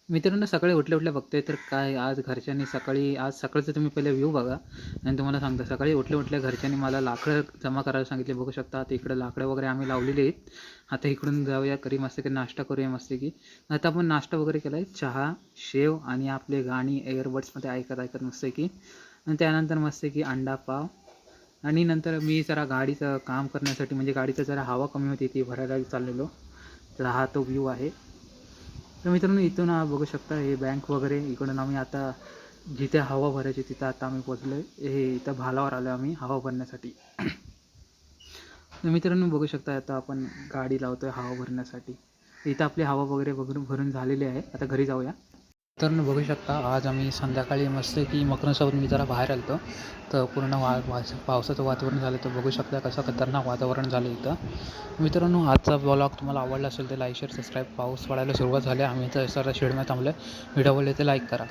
मित्रांनो, सकाळी उठल्या-उठल्या बघतोय तर काय आज घरच्यांनी आज सकाळचं तुम्ही पहिले व्ह्यू बघा आणि तुम्हाला सांगतो सकाळी उठल्या-उठल्या घरच्यांनी मला लाकडं जमा करायला सांगितले. बघू शकता आता इकडे लाकडं वगैरे आम्ही लावलेली आहेत. आता इकडून जाऊया मस्तपैकी नाश्ता करूया मस्तपैकी. आता आपण नाश्ता वगैरे केला आहे. चहा, शेव आणि आपले गाणी एअरबड्समध्ये ऐकत-ऐकत मस्तपैकी आणि त्यानंतर मस्तपैकी अंडा पाव आणि नंतर मी जरा गाडीचं काम करण्यासाठी म्हणजे गाडीचं जरा हवा कमी होती ती भरायला चाललेलो. तर हा तो व्ह्यू आहे. तर मित्रांनो, इथून बघू शकता हे बँक वगैरे इकडून आम्ही आता जिथे हवा भरायची तिथं आता आम्ही पोचलो आहे. हे इथं भालावर आलो आम्ही हवा भरण्यासाठी. तर मित्रांनो, बघू शकता आता आपण गाडी लावतो आहे हवा भरण्यासाठी. इथं आपली हवा वगैरे भरून झालेली आहे. आता घरी जाऊया. तर बघू शकता आज आम्ही संध्याकाळी मस्त की मकरसोबत मी जरा बाहेर आलो तर पूर्ण पावसाचं वातावरण झालं. तर बघू शकता कसं खतरनाक वातावरण झालं इथं. मित्रांनो, आजचा ब्लॉग तुम्हाला आवडला असेल तर लाईक शेअर सबस्क्राईब. पाऊस पडायला सुरुवात झाली. आम्ही तर सर शेडमध्ये थांबलो. व्हिडिओ आवडले तर लाईक करा.